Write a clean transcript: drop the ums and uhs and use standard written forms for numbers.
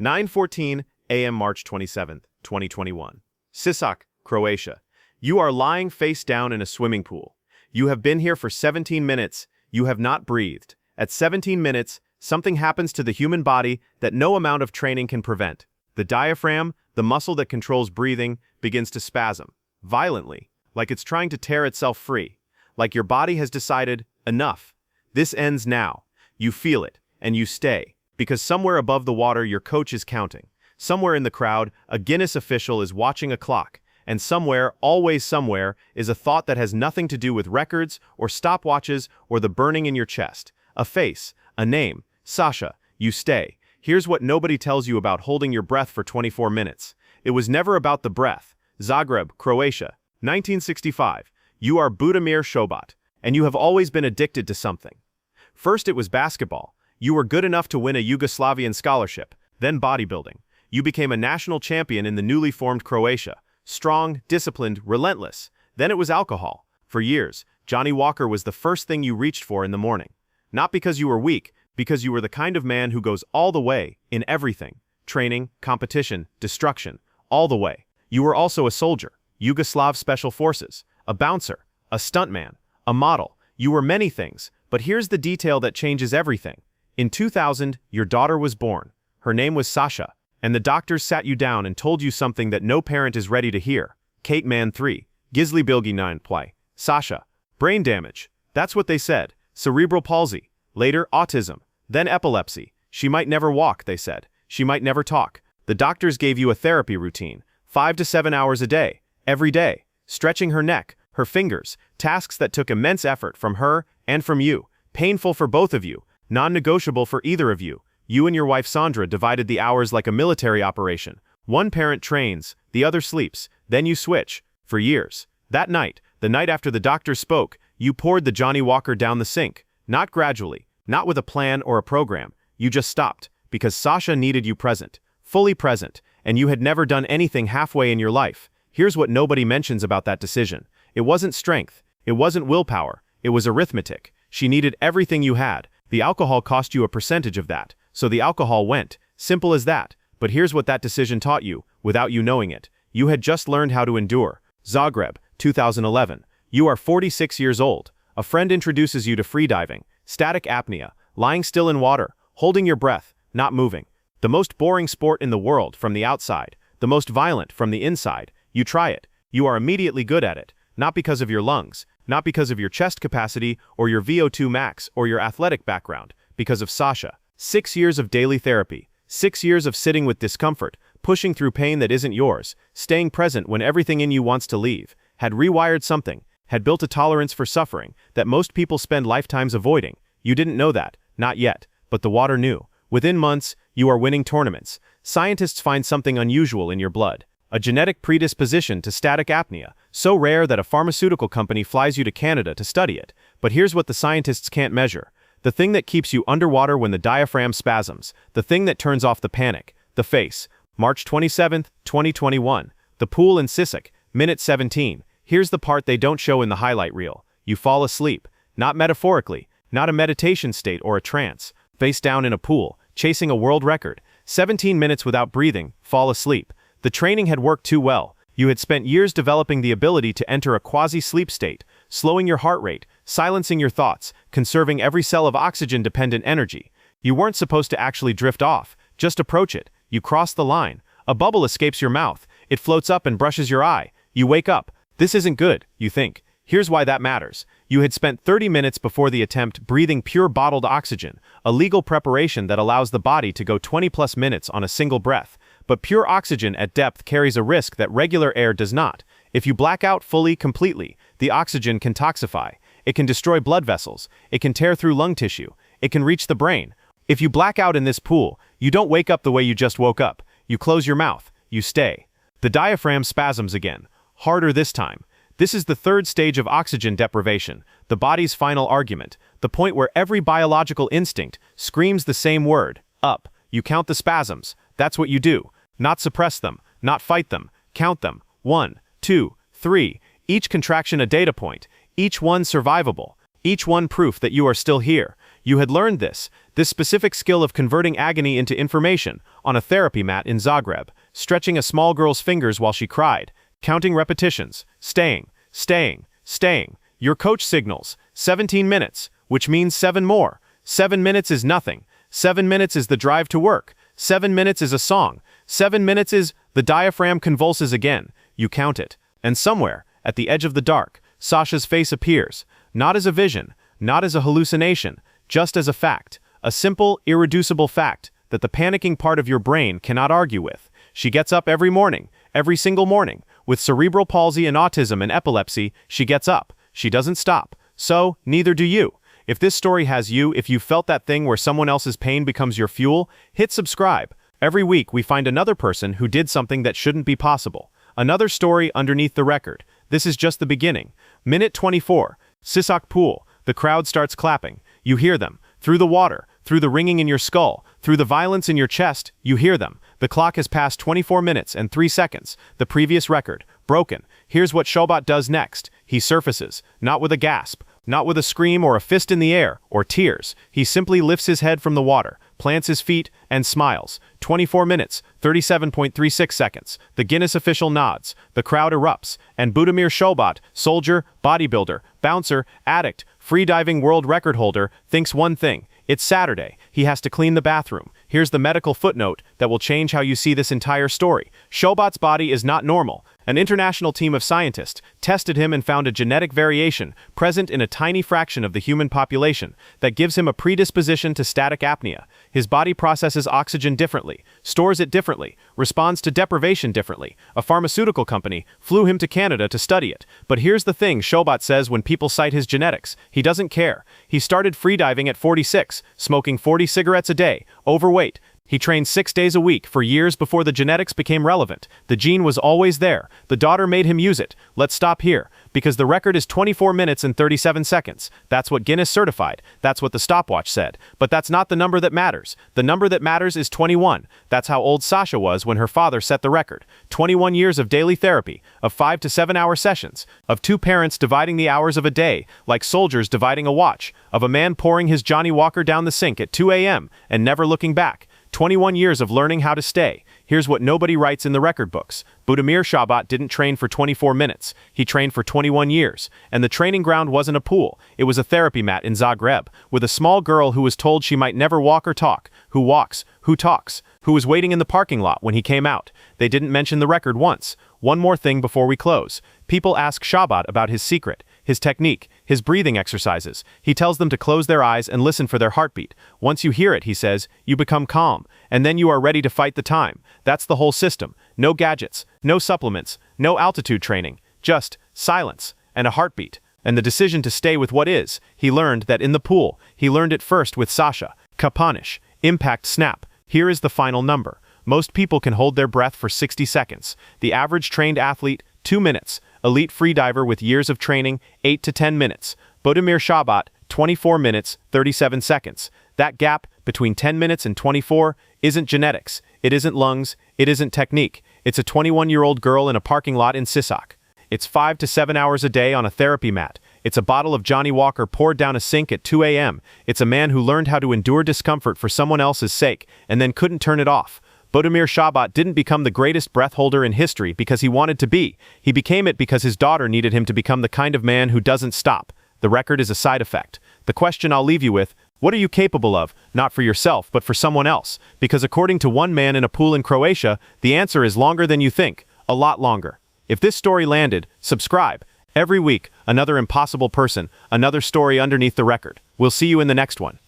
9:14 a.m. March 27, 2021. Sisak, Croatia. You are lying face down in a swimming pool. You have been here for 17 minutes. You have not breathed. At 17 minutes, something happens to the human body that no amount of training can prevent. The diaphragm, the muscle that controls breathing, begins to spasm, violently, like it's trying to tear itself free. Like your body has decided, enough. This ends now. You feel it, and you stay. Because somewhere above the water your coach is counting. Somewhere in the crowd, a Guinness official is watching a clock. And somewhere, always somewhere, is a thought that has nothing to do with records, or stopwatches, or the burning in your chest. A face, a name. Saša, you stay. Here's what nobody tells you about holding your breath for 24 minutes. It was never about the breath. Zagreb, Croatia, 1965. You are Budimir Šobat, and you have always been addicted to something. First it was basketball. You were good enough to win a Yugoslavian scholarship, then bodybuilding. You became a national champion in the newly formed Croatia. Strong, disciplined, relentless. Then it was alcohol. For years, Johnny Walker was the first thing you reached for in the morning. Not because you were weak, because you were the kind of man who goes all the way, in everything. Training, competition, destruction, all the way. You were also a soldier, Yugoslav Special Forces, a bouncer, a stuntman, a model. You were many things, but here's the detail that changes everything. In 2000, your daughter was born. Her name was Saša, and the doctors sat you down and told you something that no parent is ready to hear. Kate Man 3, Gizli Bilgi 9 Play. Saša, brain damage. That's what they said. Cerebral palsy. Later, autism. Then epilepsy. She might never walk, they said. She might never talk. The doctors gave you a therapy routine. 5 to 7 hours a day. Every day. Stretching her neck, her fingers. Tasks that took immense effort from her and from you. Painful for both of you. Non-negotiable for either of you. You and your wife Sandra divided the hours like a military operation. One parent trains, the other sleeps. Then you switch. For years. That night, the night after the doctor spoke, you poured the Johnny Walker down the sink. Not gradually, not with a plan or a program. You just stopped, because Saša needed you present. Fully present, and you had never done anything halfway in your life. Here's what nobody mentions about that decision. It wasn't strength. It wasn't willpower. It was arithmetic. She needed everything you had. The alcohol cost you a percentage of that, so the alcohol went. Simple as that. But here's what that decision taught you, without you knowing it. You had just learned how to endure. Zagreb, 2011. You are 46 years old. A friend introduces you to freediving, static apnea, lying still in water, holding your breath, not moving. The most boring sport in the world from the outside, the most violent from the inside. You try it. You are immediately good at it, not because of your lungs, not because of your chest capacity or your VO2 max or your athletic background, because of Saša. 6 years of daily therapy, 6 years of sitting with discomfort, pushing through pain that isn't yours, staying present when everything in you wants to leave, had rewired something, had built a tolerance for suffering that most people spend lifetimes avoiding. You didn't know that, not yet, but the water knew. Within months, you are winning tournaments. Scientists find something unusual in your blood. A genetic predisposition to static apnea, so rare that a pharmaceutical company flies you to Canada to study it. But here's what the scientists can't measure. The thing that keeps you underwater when the diaphragm spasms. The thing that turns off the panic. The face. March 27, 2021. The pool in Sisak, minute 17. Here's the part they don't show in the highlight reel. You fall asleep. Not metaphorically. Not a meditation state or a trance. Face down in a pool, chasing a world record. 17 minutes without breathing. Fall asleep. The training had worked too well. You had spent years developing the ability to enter a quasi-sleep state, slowing your heart rate, silencing your thoughts, conserving every cell of oxygen-dependent energy. You weren't supposed to actually drift off. Just approach it. You cross the line. A bubble escapes your mouth. It floats up and brushes your eye. You wake up. This isn't good, you think. Here's why that matters. You had spent 30 minutes before the attempt breathing pure bottled oxygen, a legal preparation that allows the body to go 20+ minutes on a single breath. But pure oxygen at depth carries a risk that regular air does not. If you black out fully, completely, the oxygen can toxify. It can destroy blood vessels. It can tear through lung tissue. It can reach the brain. If you black out in this pool, you don't wake up the way you just woke up. You close your mouth. You stay. The diaphragm spasms again. Harder this time. This is the third stage of oxygen deprivation, the body's final argument, the point where every biological instinct screams the same word, up. You count the spasms. That's what you do. Not suppress them, not fight them. Count them. 1, 2, 3. Each contraction a data point. Each one survivable. Each one proof that you are still here. You had learned this specific skill of converting agony into information, on a therapy mat in Zagreb, stretching a small girl's fingers while she cried, counting repetitions, staying. Your coach signals, 17 minutes, which means 7 more. 7 minutes is nothing. 7 minutes is the drive to work. 7 minutes is a song. 7 minutes is, the diaphragm convulses again. You count it. And somewhere, at the edge of the dark, Sasha's face appears, not as a vision, not as a hallucination, just as a fact, a simple, irreducible fact that the panicking part of your brain cannot argue with. She gets up every morning, every single morning. With cerebral palsy and autism and epilepsy, she gets up. She doesn't stop. So, neither do you. If this story has you, if you felt that thing where someone else's pain becomes your fuel, hit subscribe. Every week we find another person who did something that shouldn't be possible. Another story underneath the record. This is just the beginning. Minute 24. Sisak pool. The crowd starts clapping. You hear them. Through the water, through the ringing in your skull, through the violence in your chest, you hear them. The clock has passed 24 minutes and 3 seconds. The previous record. Broken. Here's what Šobat does next. He surfaces. Not with a gasp. Not with a scream or a fist in the air, or tears. He simply lifts his head from the water, plants his feet, and smiles. 24 minutes, 37.36 seconds. The Guinness official nods. The crowd erupts. And Budimir Šobat, soldier, bodybuilder, bouncer, addict, freediving world record holder, thinks one thing. It's Saturday. He has to clean the bathroom. Here's the medical footnote that will change how you see this entire story. Šobat's body is not normal. An international team of scientists tested him and found a genetic variation present in a tiny fraction of the human population that gives him a predisposition to static apnea. His body processes oxygen differently, stores it differently, responds to deprivation differently. A pharmaceutical company flew him to Canada to study it. But here's the thing Šobat says when people cite his genetics. He doesn't care. He started freediving at 46, smoking 40 cigarettes a day, overweight. He trained 6 days a week for years before the genetics became relevant. The gene was always there. The daughter made him use it. Let's stop here, because the record is 24 minutes and 37 seconds. That's what Guinness certified. That's what the stopwatch said. But that's not the number that matters. The number that matters is 21. That's how old Saša was when her father set the record. 21 years of daily therapy, of 5 to 7 hour sessions, of 2 parents dividing the hours of a day, like soldiers dividing a watch, of a man pouring his Johnny Walker down the sink at 2 a.m. and never looking back. 21 years of learning how to stay. Here's what nobody writes in the record books. Budimir Šobat didn't train for 24 minutes. He trained for 21 years. And the training ground wasn't a pool. It was a therapy mat in Zagreb, with a small girl who was told she might never walk or talk. Who walks? Who talks? Who was waiting in the parking lot when he came out. They didn't mention the record once. One more thing before we close. People ask Šobat about his secret, his technique, his breathing exercises. He tells them to close their eyes and listen for their heartbeat. Once you hear it, he says, you become calm, and then you are ready to fight the time. That's the whole system. No gadgets, no supplements, no altitude training, just silence and a heartbeat. And the decision to stay with what is. He learned that in the pool. He learned it first with Saša. Kapanish. Impact snap. Here is the final number. Most people can hold their breath for 60 seconds. The average trained athlete, 2 minutes. Elite freediver with years of training, 8 to 10 minutes. Budimir Šobat, 24 minutes, 37 seconds. That gap between 10 minutes and 24 isn't genetics. It isn't lungs. It isn't technique. It's a 21-year-old girl in a parking lot in Sisak. It's 5 to 7 hours a day on a therapy mat. It's a bottle of Johnny Walker poured down a sink at 2 a.m. It's a man who learned how to endure discomfort for someone else's sake and then couldn't turn it off. Budimir Šobat didn't become the greatest breath holder in history because he wanted to be. He became it because his daughter needed him to become the kind of man who doesn't stop. The record is a side effect. The question I'll leave you with, what are you capable of, not for yourself, but for someone else? Because according to one man in a pool in Croatia, the answer is longer than you think, a lot longer. If this story landed, subscribe. Every week, another impossible person, another story underneath the record. We'll see you in the next one.